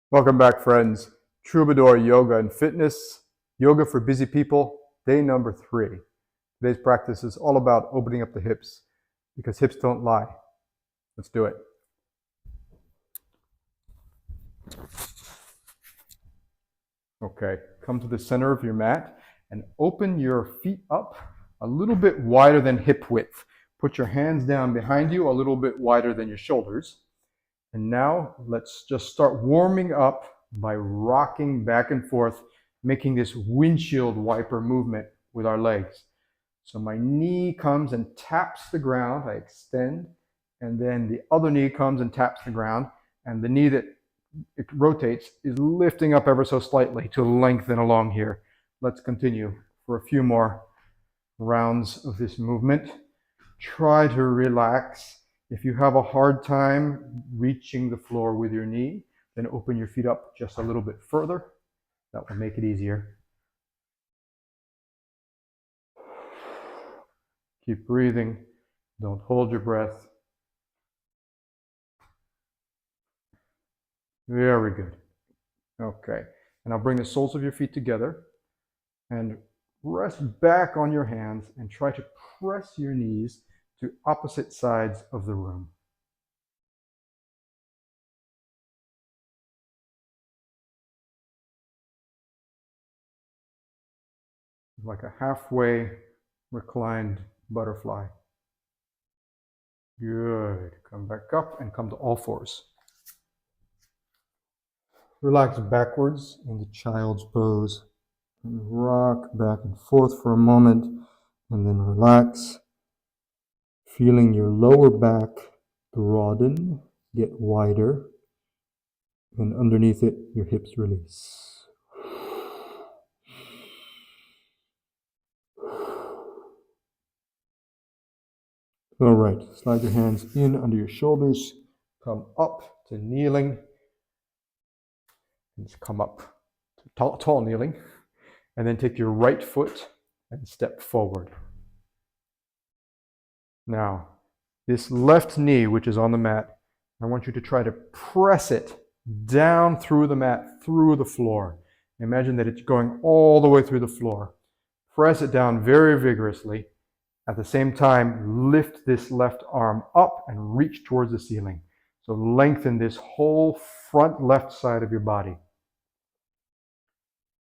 Welcome back, friends. Troubadour Yoga and Fitness, Yoga for Busy People, day number 3. Today's practice is all about opening up the hips because hips don't lie. Let's do it. Okay, come to the center of your mat and open your feet up a little bit wider than hip width. Put your hands down behind you a little bit wider than your shoulders. And now let's just start warming up by rocking back and forth, making this windshield wiper movement with our legs. So my knee comes and taps the ground, I extend, and then the other knee comes and taps the ground, and the knee that it rotates is lifting up ever so slightly to lengthen along here. Let's continue for a few more rounds of this movement. Try to relax. If you have a hard time reaching the floor with your knee, then open your feet up just a little bit further. That will make it easier. Keep breathing. Don't hold your breath. Very good. Okay. And now bring the soles of your feet together and rest back on your hands and try to press your knees to opposite sides of the room. Like a halfway reclined butterfly. Good. Come back up and come to all fours. Relax backwards into child's pose. And rock back and forth for a moment and then relax. Feeling your lower back broaden, get wider, and underneath it, your hips release. All right, slide your hands in under your shoulders, come up to kneeling, and just come up to tall kneeling, and then take your right foot and step forward. Now, this left knee, which is on the mat, I want you to try to press it down through the mat, through the floor. Imagine that it's going all the way through the floor. Press it down very vigorously. At the same time, lift this left arm up and reach towards the ceiling. So lengthen this whole front left side of your body.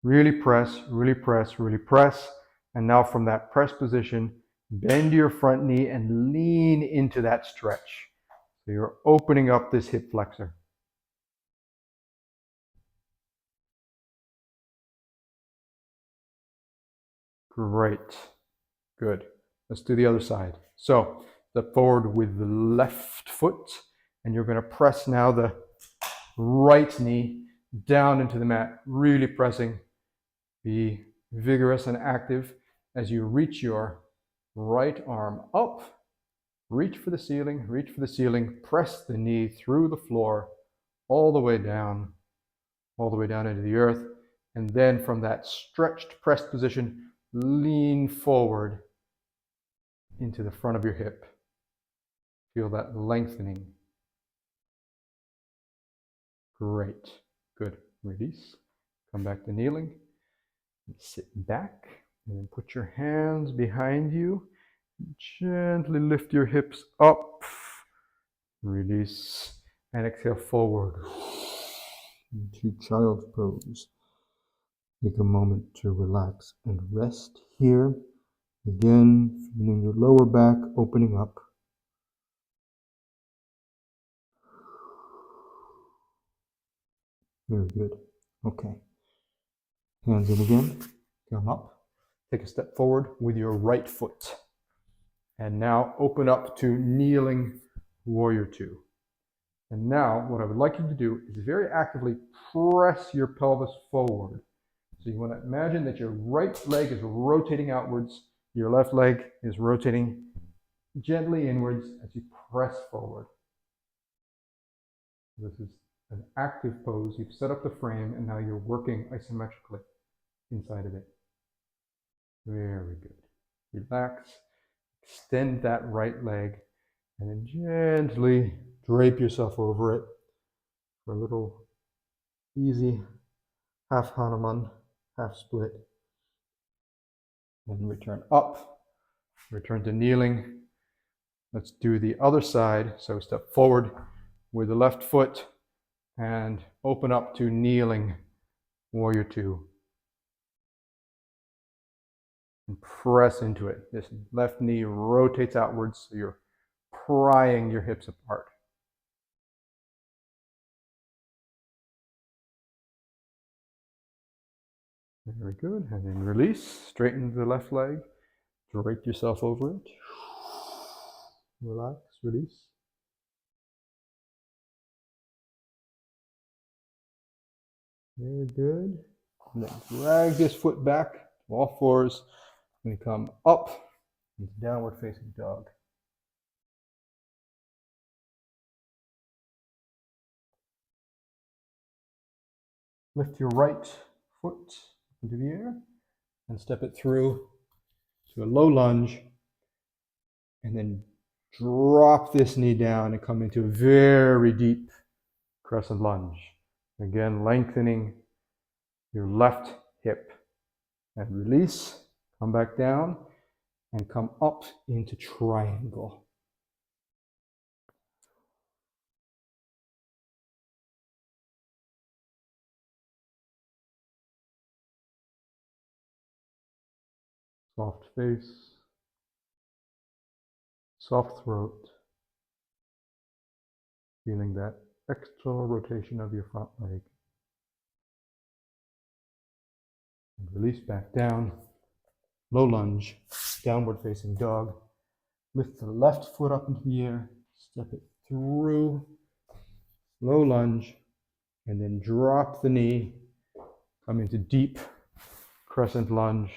Really press, really press, really press. And now from that press position, bend your front knee and lean into that stretch. So you're opening up this hip flexor. Great. Good. Let's do the other side. So step forward with the left foot, and you're going to press now the right knee down into the mat, really pressing. Be vigorous and active as you reach your right arm up. Reach for the ceiling, press the knee through the floor, all the way down into the earth. And then from that stretched pressed position, lean forward into the front of your hip. Feel that lengthening. Great. Good. Release. Come back to kneeling. Sit back and then put your hands behind you. Gently lift your hips up. Release and exhale forward into child's pose. Take a moment to relax and rest here. Again, feeling your lower back opening up. Very good. Okay. Hands in again. Come up. Take a step forward with your right foot. And now open up to kneeling warrior 2. And now what I would like you to do is very actively press your pelvis forward. So you want to imagine that your right leg is rotating outwards, your left leg is rotating gently inwards as you press forward. This is an active pose. You've set up the frame and now you're working isometrically inside of it. Very good. Relax. Extend that right leg and then gently drape yourself over it for a little Easy half Hanuman, half split. And return up, return to kneeling. Let's do the other side. So step forward with the left foot and open up to kneeling, warrior two. And press into it. This left knee rotates outwards, so you're prying your hips apart. Very good. And then release, straighten the left leg, drape yourself over it. Relax, release. Very good. And then drag this foot back to all fours and come up into downward facing dog. Lift your right foot into the air and step it through to a low lunge, and then drop this knee down and come into a very deep crescent lunge. Again, lengthening your left hip and release, come back down and come up into triangle. Soft face, soft throat, feeling that external rotation of your front leg. And release back down, low lunge, downward facing dog. Lift the left foot up into the air, step it through, low lunge, and then drop the knee, come into deep crescent lunge.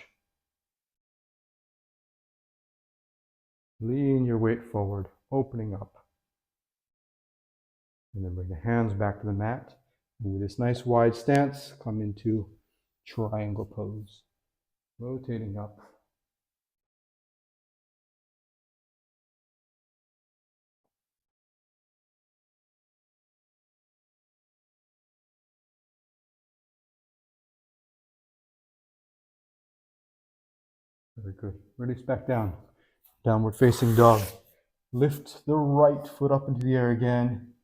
Lean your weight forward, opening up. And then bring the hands back to the mat. And with this nice wide stance, come into triangle pose. Rotating up. Very good. Release back down. Downward facing dog. Lift the right foot up into the air again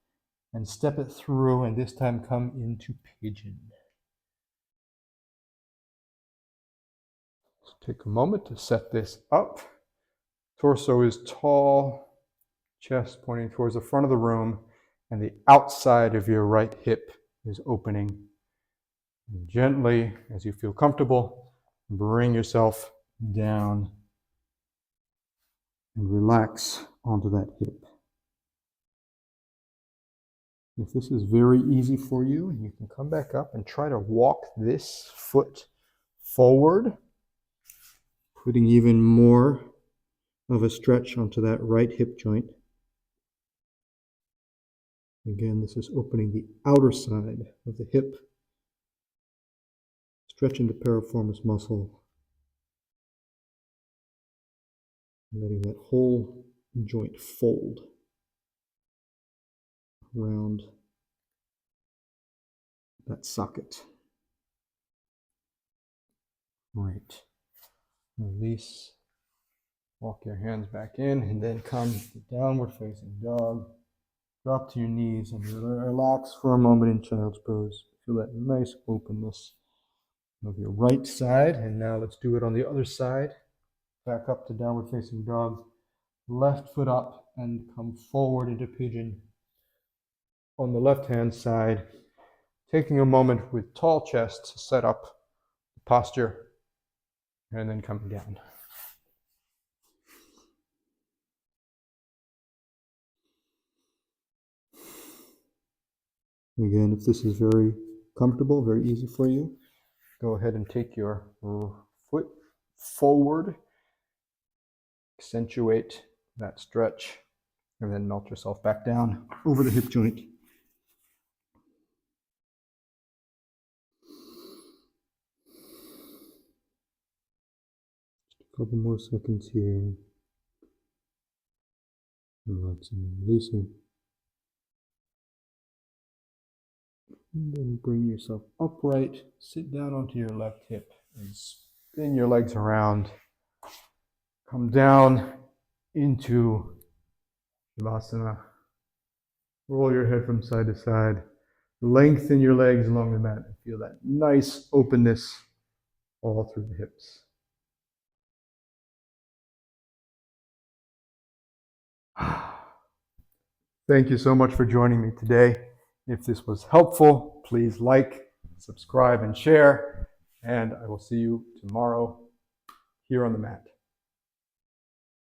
and step it through, and this time come into pigeon. So take a moment to set this up. Torso is tall, chest pointing towards the front of the room, and the outside of your right hip is opening. And gently, as you feel comfortable, bring yourself down and relax onto that hip. If this is very easy for you, you can come back up and try to walk this foot forward, putting even more of a stretch onto that right hip joint. Again, this is opening the outer side of the hip, stretching the piriformis muscle, letting that whole joint fold around that socket. Great. Release. Walk your hands back in and then come to downward facing dog. Drop to your knees and relax for a moment in child's pose. Feel that nice openness of your right side. And now let's do it on the other side. Back up to downward facing dog. Left foot up and come forward into pigeon. On the left hand side, taking a moment with tall chest to set up the posture and then coming down. Again, if this is very comfortable, very easy for you, go ahead and take your foot forward, accentuate that stretch, and then melt yourself back down over the hip joint. Just a couple more seconds here. Relaxing and releasing. And then bring yourself upright, sit down onto your left hip, and spin your legs around. Come down into Shavasana. Roll your head from side to side. Lengthen your legs along the mat and feel that nice openness all through the hips. Thank you so much for joining me today. If this was helpful, please like, subscribe, and share. And I will see you tomorrow here on the mat.